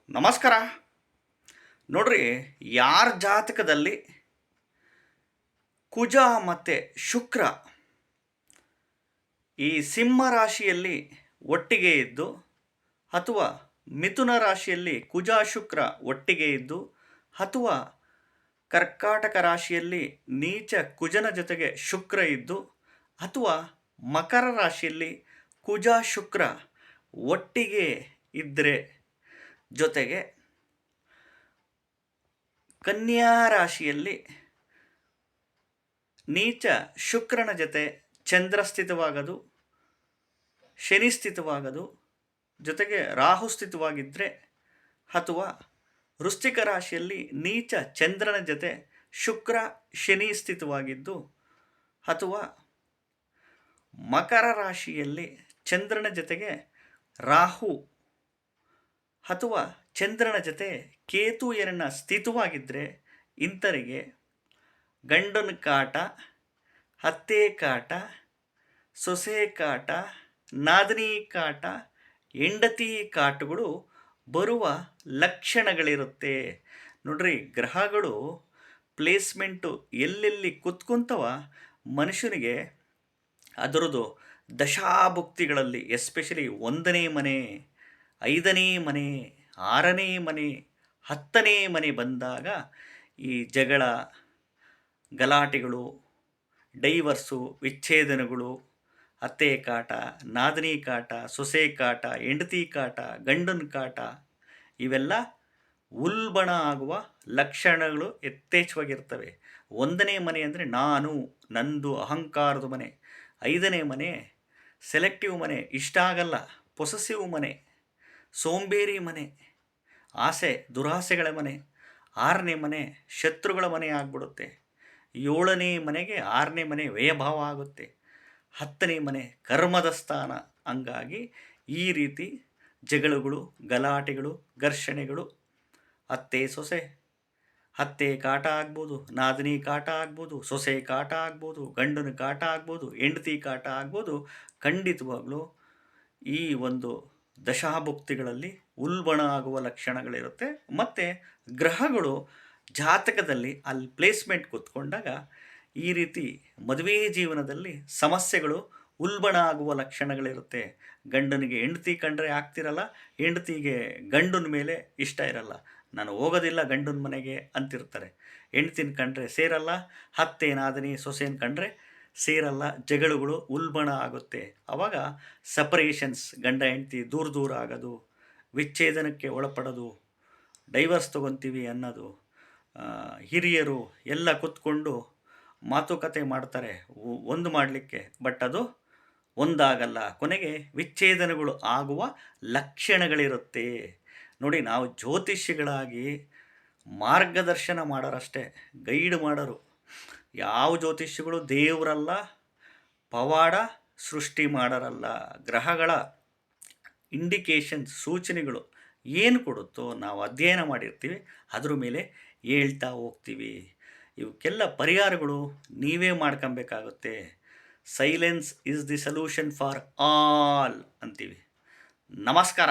ನಮಸ್ಕಾರ. ನೋಡ್ರಿ, ಯಾರ ಜಾತಕದಲ್ಲಿ ಕುಜ ಮತ್ತು ಶುಕ್ರ ಈ ಸಿಂಹ ರಾಶಿಯಲ್ಲಿ ಒಟ್ಟಿಗೆ ಇದ್ದು, ಅಥವಾ ಮಿಥುನ ರಾಶಿಯಲ್ಲಿ ಕುಜ ಶುಕ್ರ ಒಟ್ಟಿಗೆ ಇದ್ದು, ಅಥವಾ ಕರ್ಕಾಟಕ ರಾಶಿಯಲ್ಲಿ ನೀಚ ಕುಜನ ಜೊತೆಗೆ ಶುಕ್ರ ಇದ್ದು, ಅಥವಾ ಮಕರ ರಾಶಿಯಲ್ಲಿ ಕುಜ ಶುಕ್ರ ಒಟ್ಟಿಗೆ ಇದ್ದರೆ, ಜೊತೆಗೆ ಕನ್ಯಾ ರಾಶಿಯಲ್ಲಿ ನೀಚ ಶುಕ್ರನ ಜೊತೆ ಚಂದ್ರ ಸ್ಥಿತವಾಗದು, ಶನಿ ಸ್ಥಿತವಾಗದು, ಜೊತೆಗೆ ರಾಹು ಸ್ಥಿತವಾಗಿದ್ದರೆ, ಅಥವಾ ವೃಶ್ಚಿಕ ರಾಶಿಯಲ್ಲಿ ನೀಚ ಚಂದ್ರನ ಜೊತೆ ಶುಕ್ರ ಶನಿ ಸ್ಥಿತವಾಗಿದ್ದು, ಅಥವಾ ಮಕರ ರಾಶಿಯಲ್ಲಿ ಚಂದ್ರನ ಜೊತೆಗೆ ರಾಹು ಅಥವಾ ಚಂದ್ರನ ಜೊತೆ ಕೇತು ಎರಡನ್ನ ಸ್ಥಿತವಾಗಿದ್ದರೆ, ಇಂಥರಿಗೆ ಗಂಡನ ಕಾಟ, ಅತ್ತೆ ಕಾಟ, ಸೊಸೆ ಕಾಟ, ನಾದಿನಿ ಕಾಟ, ಹೆಂಡತಿ ಕಾಟಗಳು ಬರುವ ಲಕ್ಷಣಗಳಿರುತ್ತೆ. ನೋಡ್ರಿ, ಗ್ರಹಗಳು ಪ್ಲೇಸ್ಮೆಂಟು ಎಲ್ಲೆಲ್ಲಿ ಕುತ್ಕೊಂತವ ಮನುಷ್ಯನಿಗೆ ಅದರದ್ದು ದಶಾಭುಕ್ತಿಗಳಲ್ಲಿ, ಎಸ್ಪೆಷಲಿ 1ನೇ ಮನೆ, 5ನೇ ಮನೆ, 6ನೇ ಮನೆ, 10ನೇ ಮನೆ ಬಂದಾಗ ಈ ಜಗಳ, ಗಲಾಟೆಗಳು, ಡೈವರ್ಸು, ವಿಚ್ಛೇದನಗಳು, ಅತ್ತೆ ಕಾಟ, ನಾದಿನಿ ಕಾಟ, ಸೊಸೆ ಕಾಟ, ಹೆಂಡತಿ ಕಾಟ, ಗಂಡನ ಕಾಟ ಇವೆಲ್ಲ ಉಲ್ಬಣ ಆಗುವ ಲಕ್ಷಣಗಳು ಯಥೇಚ್ಛವಾಗಿರ್ತವೆ. 1ನೇ ಮನೆ ಅಂದರೆ ನಾನು, ನಂದು, ಅಹಂಕಾರದ ಮನೆ. 5ನೇ ಮನೆ ಸೆಲೆಕ್ಟಿವ್ ಮನೆ, ಇಷ್ಟ ಆಗಲ್ಲ, ಪೊಸೆಸಿವ್ ಮನೆ, ಸೋಂಬೇರಿ ಮನೆ, ಆಸೆ ದುರಾಸೆಗಳ ಮನೆ. 6ನೇ ಮನೆ ಶತ್ರುಗಳ ಮನೆ ಆಗಿಬಿಡುತ್ತೆ. 7ನೇ ಮನೆಗೆ 6ನೇ ಮನೆ ವ್ಯಯಭಾವ ಆಗುತ್ತೆ. 10ನೇ ಮನೆ ಕರ್ಮದ ಸ್ಥಾನ. ಹಂಗಾಗಿ ಈ ರೀತಿ ಜಗಳಗಳು, ಗಲಾಟೆಗಳು, ಘರ್ಷಣೆಗಳು, ಅತ್ತೆ ಸೊಸೆ, ಅತ್ತೆ ಕಾಟ ಆಗ್ಬೋದು, ನಾದಿನಿ ಕಾಟ ಆಗ್ಬೋದು, ಸೊಸೆ ಕಾಟ ಆಗ್ಬೋದು, ಗಂಡನ ಕಾಟ ಆಗ್ಬೋದು, ಹೆಂಡತಿ ಕಾಟ ಆಗ್ಬೋದು. ಖಂಡಿತವಾಗ್ಲೂ ಈ ಒಂದು ದಶಾಭುಕ್ತಿಗಳಲ್ಲಿ ಉಲ್ಬಣ ಆಗುವ ಲಕ್ಷಣಗಳಿರುತ್ತೆ. ಮತ್ತು ಗ್ರಹಗಳು ಜಾತಕದಲ್ಲಿ ಅಲ್ಲಿ ಪ್ಲೇಸ್ಮೆಂಟ್ ಕೂತ್ಕೊಂಡಾಗ ಈ ರೀತಿ ಮದುವೆ ಜೀವನದಲ್ಲಿ ಸಮಸ್ಯೆಗಳು ಉಲ್ಬಣ ಆಗುವ ಲಕ್ಷಣಗಳಿರುತ್ತೆ. ಗಂಡನಿಗೆ ಹೆಂಡತಿ ಕಂಡ್ರೆ ಆಗ್ತಿರಲ್ಲ, ಹೆಂಡತಿಗೆ ಗಂಡನ ಮೇಲೆ ಇಷ್ಟ ಇರಲ್ಲ, ನಾನು ಹೋಗೋದಿಲ್ಲ ಗಂಡನ ಮನೆಗೆ ಅಂತಿರ್ತಾರೆ. ಹೆಂಡ್ತಿನ ಕಂಡ್ರೆ ಸೇರಲ್ಲ, ಅತ್ತೆ ನಾದಿನಿ ಸೊಸೆನ ಕಂಡ್ರೆ ಸೇರಲ್ಲ, ಜಗಳಗಳು ಉಲ್ಬಣ ಆಗುತ್ತೆ. ಆವಾಗ ಸಪರೇಷನ್ಸ್, ಗಂಡ ಹೆಂಡ್ತಿ ದೂರ ದೂರ ಆಗೋದು, ವಿಚ್ಛೇದನಕ್ಕೆ ಒಳಪಡೋದು, ಡೈವರ್ಸ್ ತೊಗೊತೀವಿ ಅನ್ನೋದು. ಹಿರಿಯರು ಎಲ್ಲ ಕೂತ್ಕೊಂಡು ಮಾತುಕತೆ ಮಾಡ್ತಾರೆ ಒಂದು ಮಾಡಲಿಕ್ಕೆ, ಬಟ್ ಅದು ಒಂದಾಗಲ್ಲ. ಕೊನೆಗೆ ವಿಚ್ಛೇದನಗಳು ಆಗುವ ಲಕ್ಷಣಗಳಿರುತ್ತೆ. ನೋಡಿ, ನಾವು ಜ್ಯೋತಿಷಿಗಳಾಗಿ ಮಾರ್ಗದರ್ಶನ ಮಾಡೋರಷ್ಟೇ, ಗೈಡ್ ಮಾಡೋರು. ಯಾವ ಜ್ಯೋತಿಷಿಗಳು ದೇವರಲ್ಲ, ಪವಾಡ ಸೃಷ್ಟಿ ಮಾಡೋರಲ್ಲ. ಗ್ರಹಗಳ ಇಂಡಿಕೇಶನ್ಸ್, ಸೂಚನೆಗಳು ಏನು ಕೊಡುತ್ತೋ ನಾವು ಅಧ್ಯಯನ ಮಾಡಿರ್ತೀವಿ, ಅದ್ರ ಮೇಲೆ ಹೇಳ್ತಾ ಹೋಗ್ತೀವಿ. ಇವಕ್ಕೆಲ್ಲ ಪರಿಹಾರಗಳು ನೀವೇ ಮಾಡ್ಕೊಬೇಕಾಗುತ್ತೆ. Silence is the solution for all ಅಂತೀವಿ. ನಮಸ್ಕಾರ.